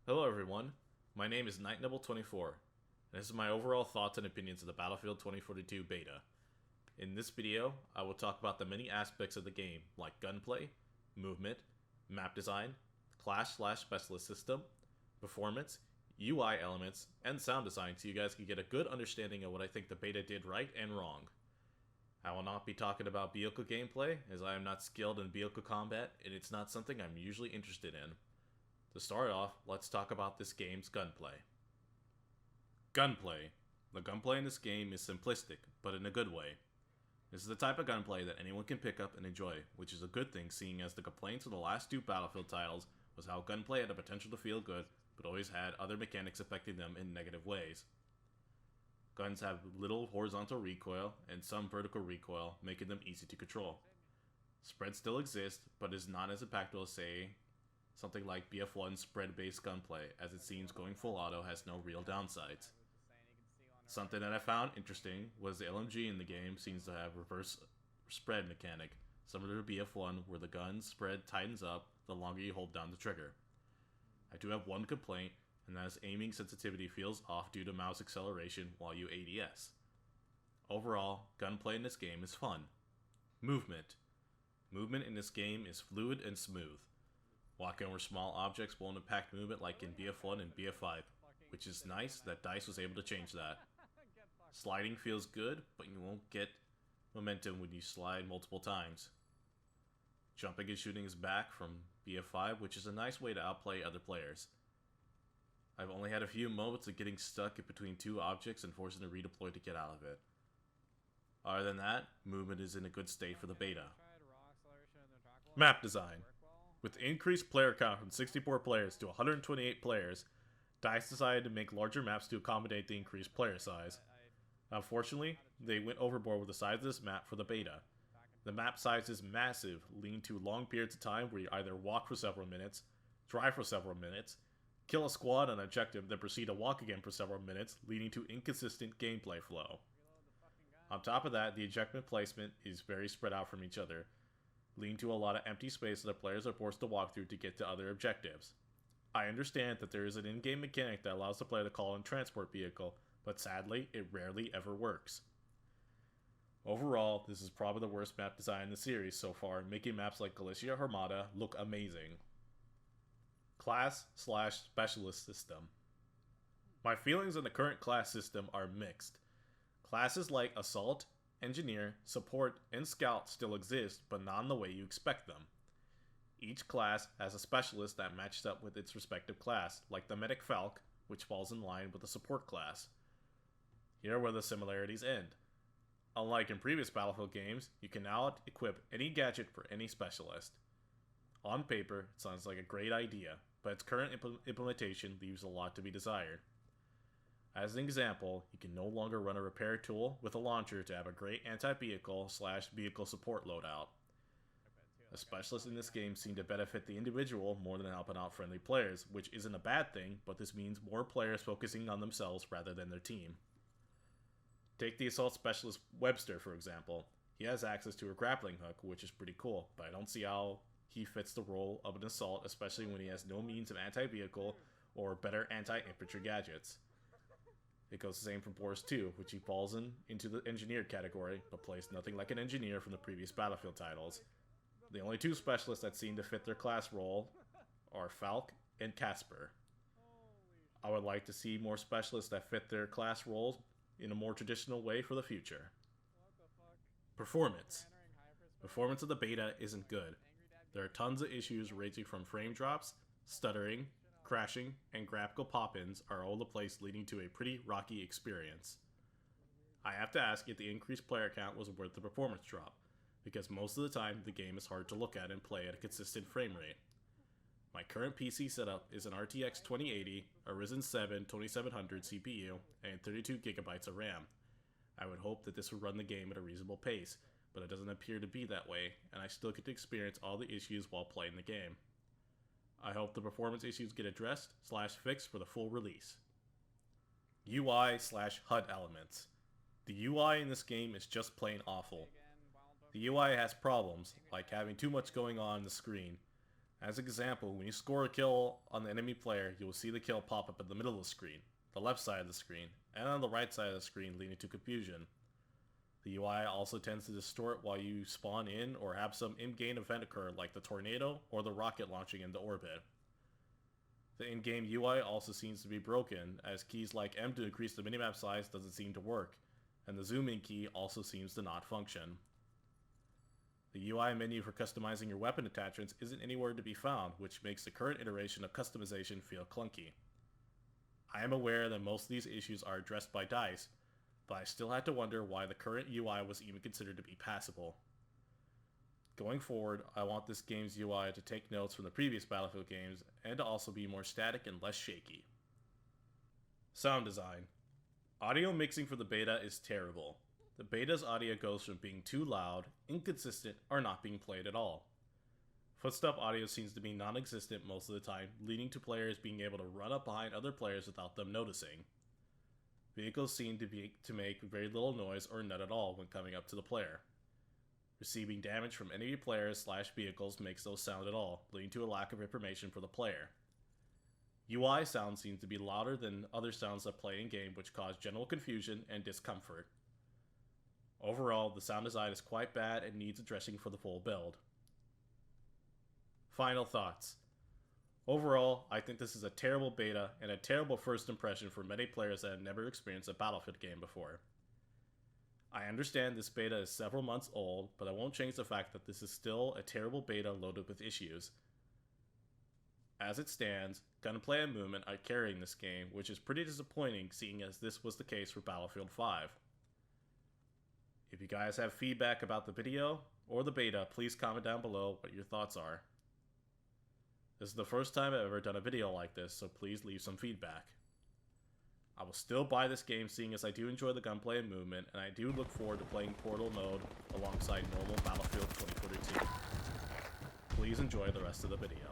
Hello everyone, my name is KnightNibble24, and this is my overall thoughts and opinions of the Battlefield 2042 beta. In this video, I will talk about the many aspects of the game, like gunplay, movement, map design, class/specialist system, performance, UI elements, and sound design so you guys can get a good understanding of what I think the beta did right and wrong. I will not be talking about vehicle gameplay, as I am not skilled in vehicle combat, and it's not something I'm usually interested in. To start off, let's talk about this game's gunplay. Gunplay. The gunplay in this game is simplistic, but in a good way. This is the type of gunplay that anyone can pick up and enjoy, which is a good thing seeing as the complaints of the last two Battlefield titles was how gunplay had the potential to feel good, but always had other mechanics affecting them in negative ways. Guns have little horizontal recoil and some vertical recoil, making them easy to control. Spread still exists, but is not as impactful as, say, something like BF1's spread-based gunplay, as it seems going full auto has no real downsides. Something that I found interesting was the LMG in the game seems to have reverse spread mechanic, similar to BF1 where the gun's spread tightens up the longer you hold down the trigger. I do have one complaint, and that is aiming sensitivity feels off due to mouse acceleration while you ADS. Overall, gunplay in this game is fun. Movement. Movement in this game is fluid and smooth. Walking over small objects won't impact movement like in BF1 and BF5, which is nice that DICE was able to change that. Sliding feels good, but you won't get momentum when you slide multiple times. Jumping and shooting is back from BF5, which is a nice way to outplay other players. I've only had a few moments of getting stuck in between two objects and forcing to redeploy to get out of it. Other than that, movement is in a good state for the beta. Map design. With increased player count from 64 players to 128 players, DICE decided to make larger maps to accommodate the increased player size. Unfortunately, they went overboard with the size of this map for the beta. The map size is massive, leading to long periods of time where you either walk for several minutes, drive for several minutes, kill a squad on an objective, then proceed to walk again for several minutes, leading to inconsistent gameplay flow. On top of that, the ejectment placement is very spread out from each other, leading to a lot of empty space that the players are forced to walk through to get to other objectives. I understand that there is an in-game mechanic that allows the player to call in a transport vehicle, but sadly, it rarely ever works. Overall, this is probably the worst map design in the series so far, making maps like Galicia Armada look amazing. Class/specialist system. My feelings on the current class system are mixed. Classes like Assault, Engineer, Support, and Scout still exist, but not in the way you expect them. Each class has a specialist that matches up with its respective class, like the Medic Falk, which falls in line with the Support class. Here are where the similarities end. Unlike in previous Battlefield games, you can now equip any gadget for any specialist. On paper, it sounds like a great idea, but its current implementation leaves a lot to be desired. As an example, you can no longer run a repair tool with a launcher to have a great anti-vehicle/vehicle support loadout. The specialists in this game seem to benefit the individual more than helping out friendly players, which isn't a bad thing, but this means more players focusing on themselves rather than their team. Take the Assault Specialist Webster, for example. He has access to a grappling hook, which is pretty cool, but I don't see how he fits the role of an assault, especially when he has no means of anti-vehicle or better anti-infantry gadgets. It goes the same for Boris 2, which he falls into the engineer category, but plays nothing like an engineer from the previous Battlefield titles. The only two specialists that seem to fit their class role are Falk and Casper. I would like to see more specialists that fit their class roles in a more traditional way for the future. Performance. Performance of the beta isn't good. There are tons of issues ranging from frame drops, stuttering, crashing, and graphical pop-ins are all the place, leading to a pretty rocky experience. I have to ask if the increased player count was worth the performance drop, because most of the time the game is hard to look at and play at a consistent frame rate. My current PC setup is an RTX 2080, a Ryzen 7 2700 CPU, and 32GB of RAM. I would hope that this would run the game at a reasonable pace, but it doesn't appear to be that way, and I still get to experience all the issues while playing the game. I hope the performance issues get addressed/fixed for the full release. UI/HUD elements. The UI in this game is just plain awful. The UI has problems, like having too much going on the screen, As an example, when you score a kill on the enemy player, you will see the kill pop up in the middle of the screen, the left side of the screen, and on the right side of the screen, leading to confusion. The UI also tends to distort while you spawn in or have some in-game event occur like the tornado or the rocket launching into orbit. The in-game UI also seems to be broken, as keys like M to increase the minimap size doesn't seem to work, and the zoom in key also seems to not function. The UI menu for customizing your weapon attachments isn't anywhere to be found, which makes the current iteration of customization feel clunky. I am aware that most of these issues are addressed by DICE, but I still had to wonder why the current UI was even considered to be passable. Going forward, I want this game's UI to take notes from the previous Battlefield games and to also be more static and less shaky. Sound design. Audio mixing for the beta is terrible. The beta's audio goes from being too loud, inconsistent, or not being played at all. Footstep audio seems to be non-existent most of the time, leading to players being able to run up behind other players without them noticing. Vehicles seem to make very little noise or none at all when coming up to the player. Receiving damage from enemy players / vehicles makes no sound at all, leading to a lack of information for the player. UI sound seems to be louder than other sounds that play in-game, which cause general confusion and discomfort. Overall, the sound design is quite bad and needs addressing for the full build. Final thoughts. Overall, I think this is a terrible beta and a terrible first impression for many players that have never experienced a Battlefield game before. I understand this beta is several months old, but that won't change the fact that this is still a terrible beta loaded with issues. As it stands, Gunplay and movement are carrying this game, which is pretty disappointing seeing as this was the case for Battlefield 5. If you guys have feedback about the video or the beta, please comment down below what your thoughts are. This is the first time I've ever done a video like this, so please leave some feedback. I will still buy this game seeing as I do enjoy the gunplay and movement, and I do look forward to playing Portal mode alongside normal Battlefield 2042. Please enjoy the rest of the video.